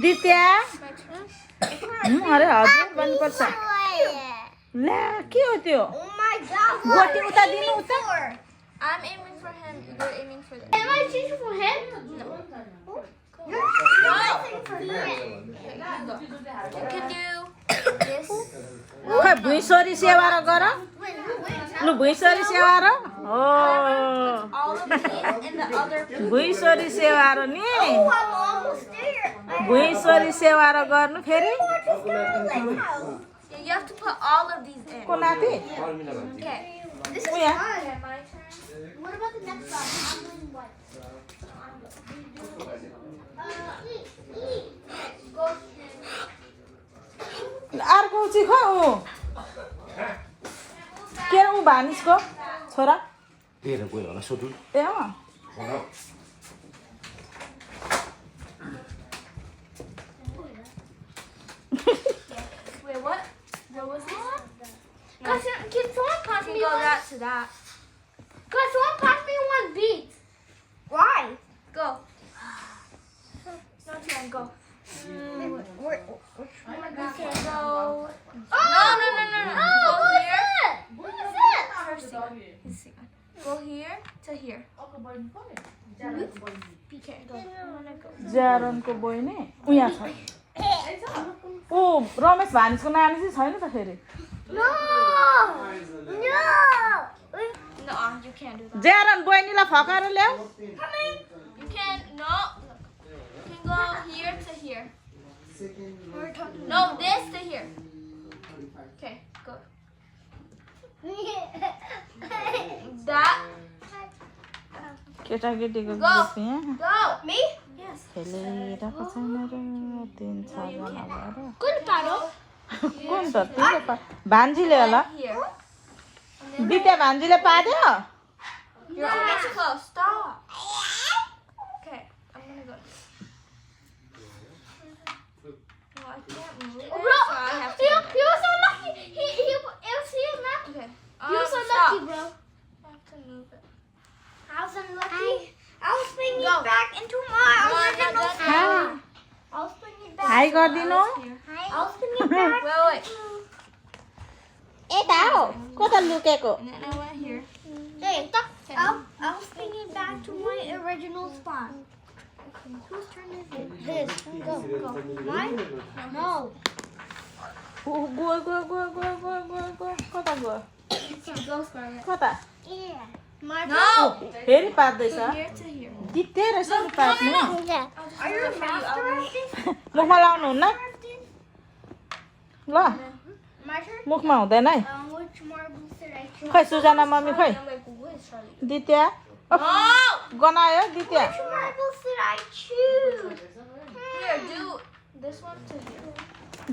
दित्या अरे हजुर भन्नुपर्छ ला के हो त्यो गोटी उता दिनु उता I'm aiming for him. You're aiming for them. Am I cheating for him? No. You're cheating for him. You can do this. खै भुइँसोरी सेवा र गर लु भुइँसोरी सेवा र हो All of these and the other two. भुइँसोरी सेवा र नि I'm almost there. भुइँसोरी सेवा र गर्नु फेरि Yeah, you have to put all of these in. को नाति Okay. This is Uya. fun. Okay, my turn. What about the next one? I'm doing what? Go. अर्को चाहिँ खै ऊ के ऊ भानिसको छोरा तेरो गयो होला सोधु ए अँ Wait, what? What was this? Can someone pass You me go one? that to that. Can someone pass me one beat? Why? Go. No, Tian, go. Where? Okay, go. Oh, No. Go here. What is it? First thing. This thing. Go here to here. Okay, go. I'm gonna go. ज्यारोनको बहिनी ऊ यहाँ छ ऊ रमेश भानिसको नानी चाहिँ छैन त फेरि No! No! No, you can't do that. ज्यारन बहिनीलाई फकाएर ल्याऊ You can no. You can go here to here. No, this to here. Okay, go. That. केटाकेटीको Go. Group यहाँ Go. Me? Yes. खेलिरहेको छैन र 3-6 जना भएर Good battle. कुन त तिम्रो भान्जीले होला Here. दित्या भान्जीले पाद्यो You're almost close. Stop. Okay, I'm gonna go. Well, I can't move it, Bro, so I have he, to. he was so lucky. He was lucky. Okay. He was so Stop. lucky, bro. I have to move it. I was unlucky. I was bringing Go. it back into my No, I'm not original done spot. yet. I was bringing it back. High गरिदिनु Here. I was bringing it back. Wait. यता हो कता लुकेको And then I went here. Hey, I was bringing it back to my original spot. Whose turn is it? This. Go. Mine? No. गयो गयो गयो गयो गयो गयो गयो कता गयो Go, Scarlett. कता Yeah. My No. फेरि पार्दैछ From here to here. जित्दै रहेछ नि पार्नु I'll just Are do you it a for you. master I'll at this? मुखमा लाउनुहुन्न ल My turn? मुखमा हुँदैन है Which marbles did I choose? खै सुजना मम्मी खै I'm like, what is Charlie? दित्या No! गनायो दित्या Which marbles did I choose? Here, do this one to here.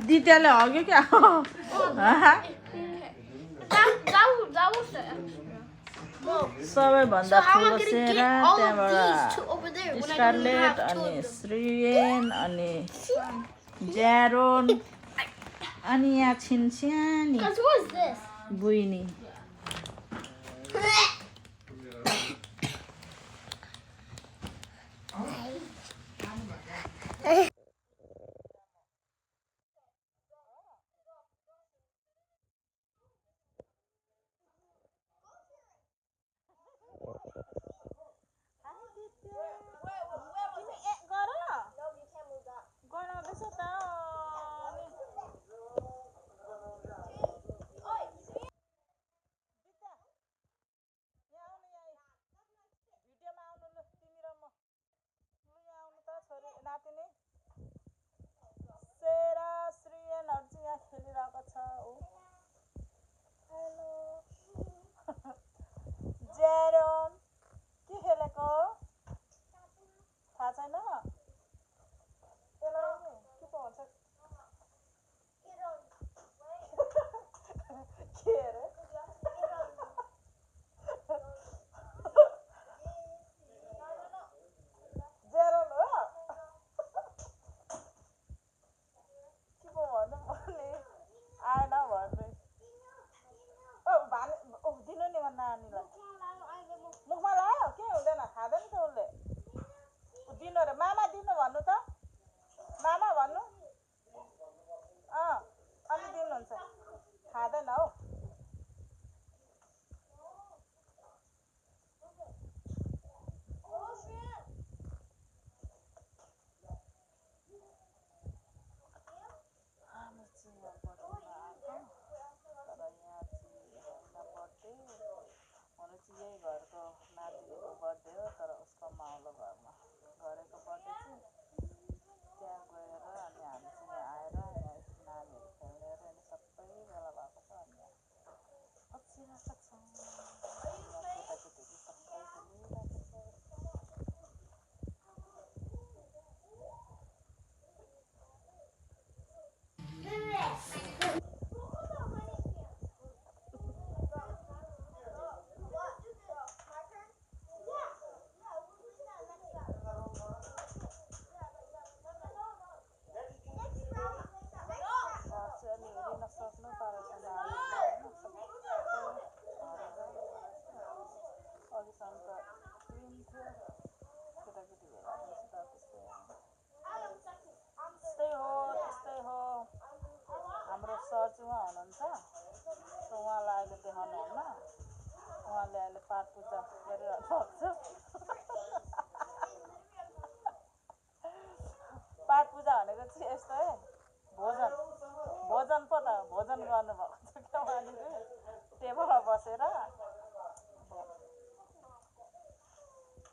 दित्याले हग्यो क्या That was the extra. Whoa. सबैभन्दा So how am ठुलो I gonna सेरा get all of these त्यहाँबाट two over there when I don't Scarlett have two अनि of them? Shreyan अनि Jaron अनि यहाँ छिनछ्यानी Cause who is this? बुइनी पाठ पूजा गरिरहेको हुन्छु पाठ पूजा भनेको चाहिँ यस्तो है भोजन पो त भोजन गर्नुभएको छ क्या उहाँले टेबलमा बसेर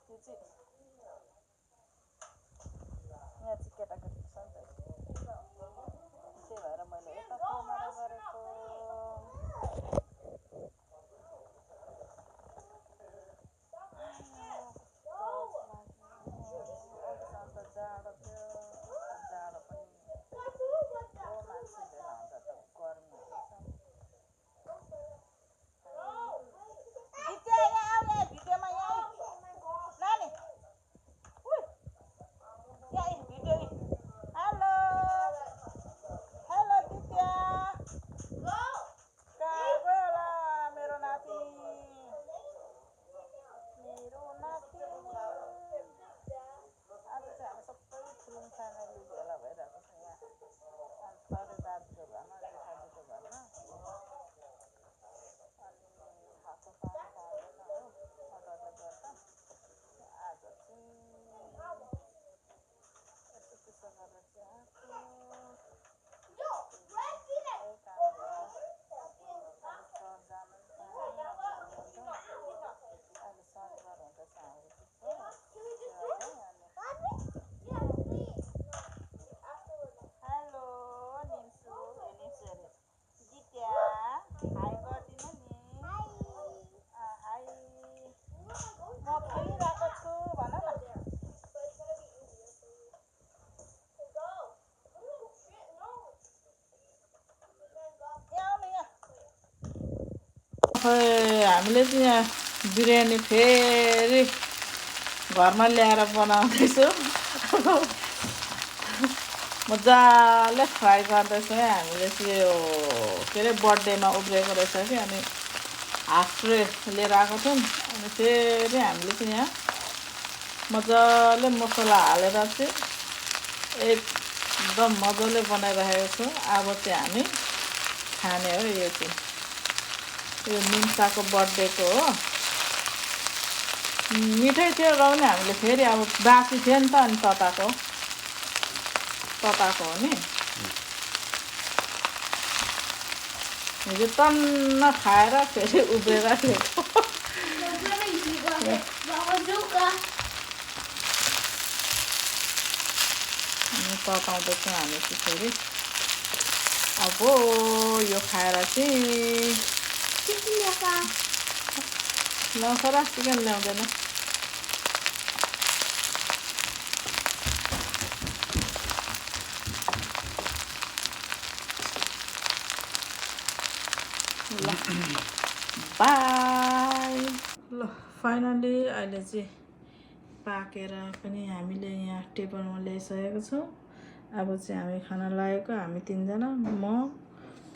त्यो चाहिँ यहाँ चाहिँ केटाकेटी छ नि त त्यही भएर मैले यता क्यामेरा गरेको जाडो थियो जाडो पनि मान्छे भेला हुन्छ त गर्मी दित्या यहाँ आऊ यहाँ भिडियोमा यहाँ नानी यहाँ भिडियो हेलो हेलो दित्या कहाँ गयो होला मेरो नाति आज चाहिँ हामी सबै फिल्म फ्यामिली भेला भइरहेको छ यहाँ अनि दाजुको घरमा साथीको घरमा अनि खाएको पानी पाउँदैन हो अर्डरले गर्दा आज चाहिँ यसो त्यसो गरेर चाहिँ अहिले शनिबार हुँदैछ हाम्रो हेलो निम्सु निम्सु अरे दित्या हाई गरिदिनु नि हाई म खेलिरहेको छु भन न हामीले चाहिँ यहाँ बिरयानी फेरि घरमा ल्याएर बनाउँदैछु मजाले फ्राई गर्दैछौँ हामीले चाहिँ यो के अरे बर्थडेमा उब्रेको रहेछ कि अनि हाफ ट्रे लिएर आएको थियौँ अनि फेरि हामीले चाहिँ यहाँ मजाले मसला हालेर चाहिँ एकदम मजाले बनाइराखेको छौँ अब चाहिँ हामी खाने हो यो चाहिँ यो निम्साको बर्थडेको हो मिठै थियो र पनि हामीले फेरि अब बासी थियो नि त अनि तताको हो नि हिजो टन्न खाएर फेरि उब्रेर ल्याएको अनि तताउँदैछौँ हामी चाहिँ फेरि अब यो खाएर चाहिँ ल्याउँछ र चिकन ल्याउँदैन ल बाई ल फाइनली अहिले चाहिँ पाकेर पनि हामीले यहाँ टेबलमा ल्याइसकेको छौँ अब चाहिँ हामी खाना लागेको हामी तिनजना म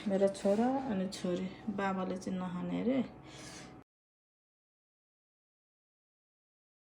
मेरो छोरा अनि छोरी बाबाले चाहिँ नखाने अरे